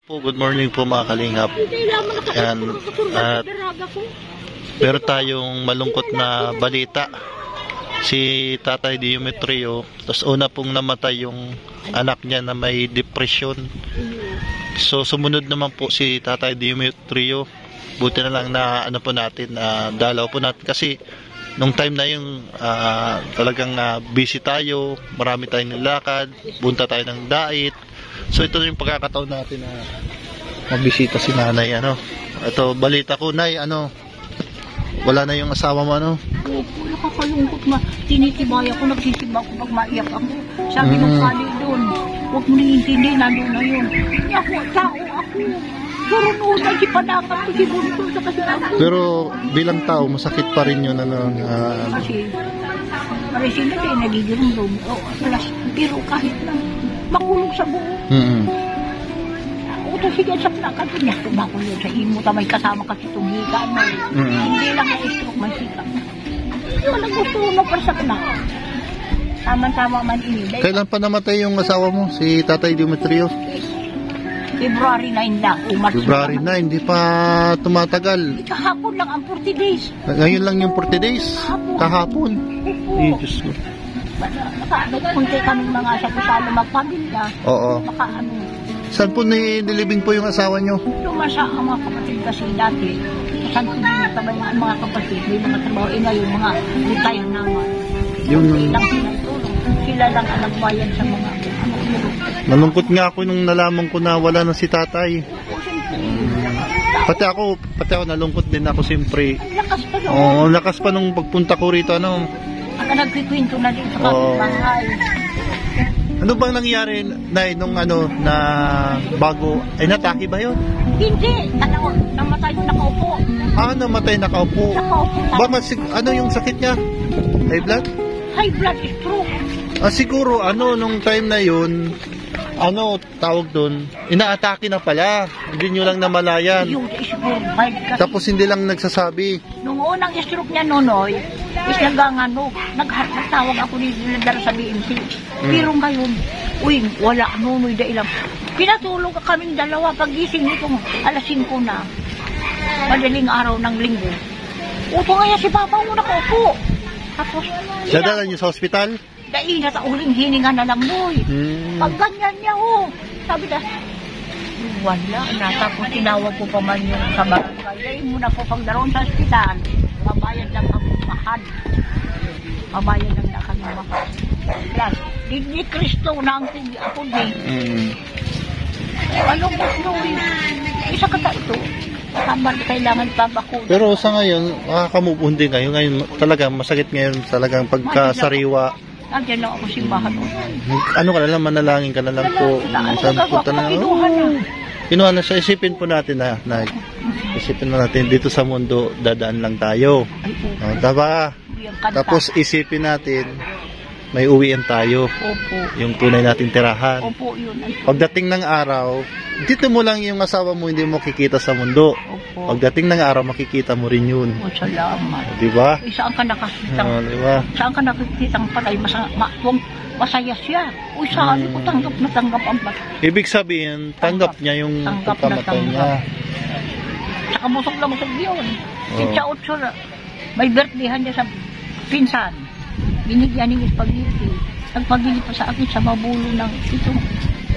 Po, good morning po mga kalingap. Yan, at meron tayong malungkot na balita. Si Tatay Diometrio, tapos una pong namatay yung anak niya na may depression. So sumunod naman po si Tatay Diometrio. Buti na lang na ano po natin, dalaw po natin kasi nung time na yung talagang busy tayo, marami tayong nilakad, punta tayo ng dait. So ito yung pagkakataon natin na mabisita si nanay. Ito balita ko, nay, wala na yung asawa mo, Opo, nakakalungkot nga. Tinitibay ako, nagsisibak ko pag maiyak ako. Sabi ng kali doon, huwag mo naiintindi, nandun na yun. Hindi ako, tao ako. Surunutan si Panakat ko siguro doon sa kasalanan. Pero bilang tao, masakit pa rin yun. Kasi, paresin na kayo, nagigirong doon. Pero kahit na, makulong sa buo. Uto sige sa Panakat ko niya, tumakol yun sa imo, may kasama kasi tumiga. Hindi lang na-stroke, may sikap na. Wala gusto mo para sa Panakat. Tama-tama man ini. Kailan pa namatay yung asawa mo, si Tatay Diometrio? February 9 lang. February 9, hindi pa tumatagal. Kahapon lang ang 40 days. Ngayon lang yung 40 days? Kahapon? Ay, Diyos ko. Nagpunti kami mga sa kusalo magpamilya. Oo. Saan po nilibing po yung asawa nyo? Lumasa ang mga kapatid kasi dati. Saan po nilibing ang mga kapatid. May mga trabaho. Ngayon mga retire naman. Yung ilang pinagtulong. Sila lang ang nagbayan sa mga nalungkot nga ako nung nalaman ko na wala na si tatay. Pati ako nalungkot din ako siyempre. Lakas pa doon. Oo, lakas pa nung pagpunta ko rito, Ang nagkikwento na din sa kapitbahay. Ano bang nangyari, Nay, nung na bago, ay natake ba yun? Hindi, namatay ko nakaupo. Namatay nakaupo. Baka yung sakit niya? High blood? High blood stroke. Siguro, nung time na yun, tawag doon, inaatake na pala. Hindi nyo lang namalayan. Tapos hindi lang nagsasabi. Nung unang stroke niya, Nonoy, nagtawag ako ni Dara sa BMC. Pero ngayon, wala, Nonoy, dahil lang. Pinatulog kaming dalawa pagising nitong alas 5 na. Madaling araw ng linggo. Uto nga si Papa mo nakaupo. Tapos, dadala niyo sa ospital? Dahil na uling hininga na lang, Noy. Pag ganyan niya, sabi na, wala na. Tapos tinawag ko pa man yung sa barangay. Dahil muna po pag daroon sa ospital, mabayad lang ang mahal. Mabayad lang na kami mahal. Plus, ni Kristo na ang tindi ako din. Ano ba, Noy? Isa kata ito. Kamar kailangan pabako. Pero sa ngayon, makakamove din kayo. Ngayon talagang masakit ngayon talagang pagkasariwa. Nandiyan lang ako simbahan. Ano ka na lang, manalangin ka na lang po. Saan punta na lang? Kinuha na siya. Isipin po natin isipin mo natin dito sa mundo, dadaan lang tayo. Diba? Tapos isipin natin, may uwian tayo. Opo. Yung tunay natin tirahan. Opo, yun. Pagdating ng araw, dito mo lang yung asawa mo, hindi mo makikita sa mundo. Opo. Pagdating ng araw, makikita mo rin yun. Salamat. Diba? Saan ka nakakitang? Diba? Saan ka nakikitang patay? Masaya siya. Saan ko tanggap na tanggap ang patay? Ibig sabihin, tanggap niya yung pagkamatay niya. Saka busog na busog yun. Kitsa Utsura. May birthdayhan niya sa pinsan. Binigyan niya spaghetti. Nagpabili pa sa akin sa mabulo ng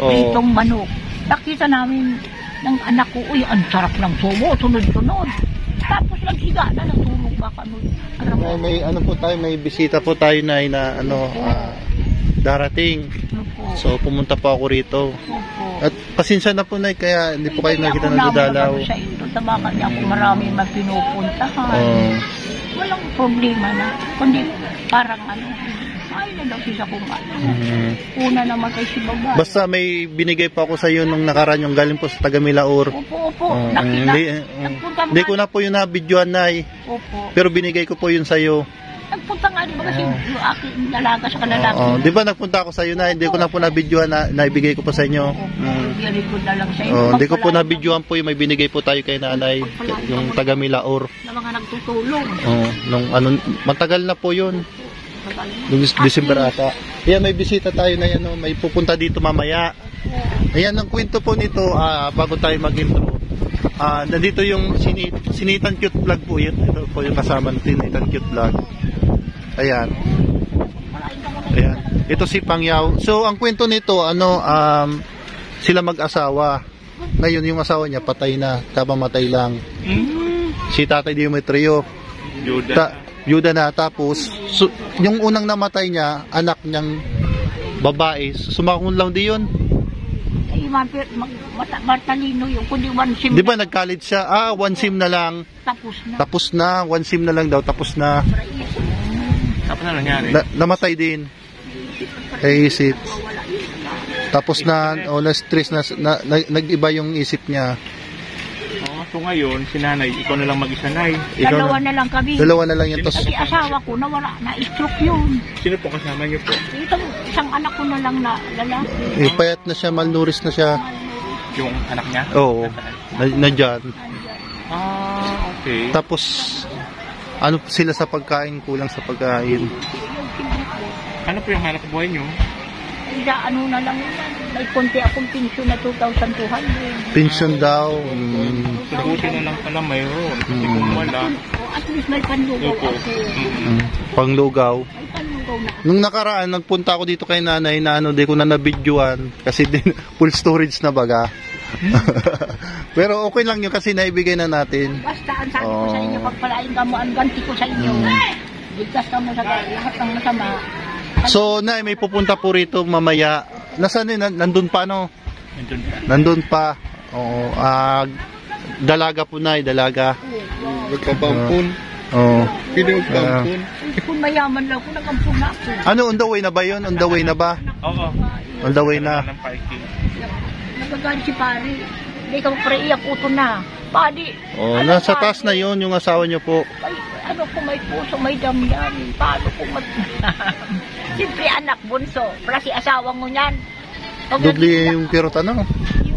itong manok. Nakita namin ng anak ko, ang sarap ng sumo, sunod-sunod. Tapos nagsiga na, natulog baka nun. May bisita po tayo na darating. So pumunta po ako rito. At pasensya na po, Nay, kaya hindi po kayo nakita nagdadalaw. Sa ito, tabaka niya ako marami magpinupuntahan. Walang problema na. Kundi parang ay na daw siya kung una naman kay si Baba. Basta may binigay pa ako sa iyo nung nakaraan yung galing po sa Taga-Milaur. Opo. Nakita. Hindi ko na po yun na-videoan, Nay. Opo. Pero binigay ko po yun sa iyo. Nagpunta nga di ba kasi yung aking dalaga sa kalalaki. Di ba nagpunta ako sa iyo, Nay? Hindi ko na po na-videoan na naibigay ko po sa inyo. Record na lang sa iyo. Hindi ko po na-videoan po yung may binigay po tayo kay nanay, yung Taga-Milaur. Na mga nagtutulong. Matagal na po yun. Noong December ata. Kaya may bisita tayo na yan, may pupunta dito mamaya. Ayan, ang kwento po nito, bago tayo mag-intro. Nandito yung Sinitan Cute Vlog po yun. Ito po yung kasama ng Sinitan Cute Vlog. Ayan. Ayan. Ito si Pangyaw. So, ang kwento nito, sila mag-asawa. Ngayon, yung asawa niya, patay na. Kapamatay lang. Si Tatay Demetrio. Byuda na. Tapos, yung unang namatay niya, anak niyang babae. Sumakong lang di yun. Ay, matalino yung kundi one sim. Di ba nag-college siya? One sim na lang. Tapos na. Tapos na. One sim na lang daw. Tapos na. Tapos na nangyari. Namatay din. Isip. Tapos na, na-stress na, nag-iba yung isip niya. So ngayon, si nanay, ikaw na lang mag-isa, nay. Dalawa na lang kami. Dalawa na lang yan. Kasi asawa ko nawala, na-stroke yun. Sino po kasama niyo po? Isang anak ko na lang na lalaki. Payat na siya, malnourished na siya. Yung anak niya? Oo. Nandyan. Okay. Tapos, ano sila sa pagkain, kulang sa pagkain. Ano po yung hanap buhay niyo? Ano na lang yan. May konti akong pensyon na 2,200. Pension daw. Buti na lang pala mayroon. Kasi kung wala. At least may panlugaw Opo. ako. Panglugaw. May panlugaw na. Nung nakaraan, nagpunta ako dito kay nanay na di ko na nabidyoan. Kasi din, full storage na baga. Pero okay lang yun kasi naibigay na natin. Basta ang sabi ko sa inyo, pagpalain ka mo, ang ganti ko sa inyo. Bigkas ka mo sa lahat ng masama. So, may pupunta po rito mamaya. Nasaan yun? Nandun pa, no? Nandun ka. Nandun pa. Oo. Dalaga po na, dalaga. Magpapampun. Oo. Pwede magpapampun. Kung mayaman lang, kung nagampun na ako. Ano, on the way na ba yun? On the way na ba? Oo. On the way na. Ng parking. Nagagalit si pare. Hindi ka preiyak uto na. Padi. Oh, nasa taas na yun yung asawa niyo po. Ay, ano kung may puso, may damyan. Paano kung Siyempre anak bunso. Para si asawa mo niyan. Dubli yung kirot ano?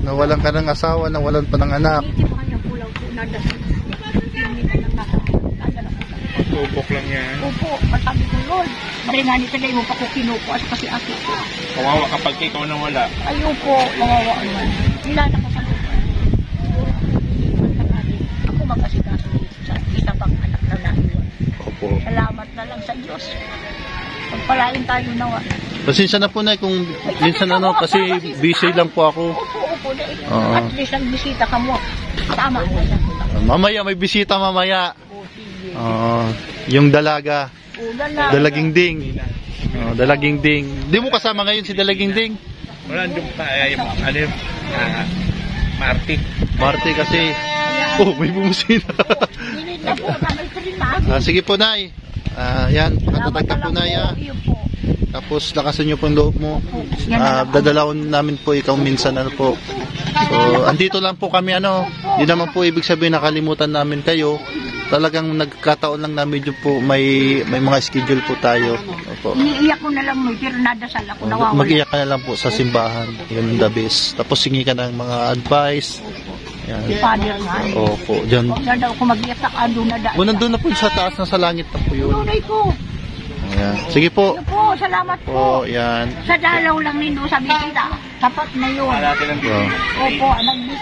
Nawalan ka ng asawa, nawalan pa ng anak. Hindi mo kanyang pulaw po. Nadasal. Upok lang yan. Opo, masabi ko, Lord. Maringani sa mo pa ko kinukuas kasi ako ko. Kawawa kapag ikaw nang wala. Ayoko, mawawa naman. Nilala ko sa buwan. Ako magkasikaso sa isa pang anak na naiwan. Opo. Salamat na lang sa Diyos. Pagpalain tayo nawa. Pasensya na po na kung minsan kasi busy lang po ako. Opo. Oo. At least ang bisita ka mo. Tama na lang. Mamaya, may bisita mamaya. Yung dalaga. Dalaging ding. Dalaging ding. Di mo kasama ngayon si Dalaging ding? Wala, doon pa. Ano yung Marty. Marty kasi. May bumusina. Hindi na po, may prima. Sige po, Nay. Yan, katatag ka po, Nay. Tapos lakasan nyo po yung loob mo. Dadalawin namin po ikaw minsan po. So, andito lang po kami Hindi naman po ibig sabihin nakalimutan namin kayo. Talagang nagkataon lang namin yung po may mga schedule po tayo. Opo. Iniiyak ko na lang mo, pero nadasal ako nawawala. Mag-iyak ka na lang po sa simbahan. Yun the best. Tapos hingi ka ng mga advice. Yan. Father nga. Opo, dyan. Huwag daw ako mag-iyak sa kado na daan. Nandun na po sa taas na sa langit na po yun. Tunay ko. Ayan. Sige po. Sige po, salamat po. Yan. Sa dalaw lang nindo sa bisita. Tapat na yun. Natin ang Wow. Opo, nag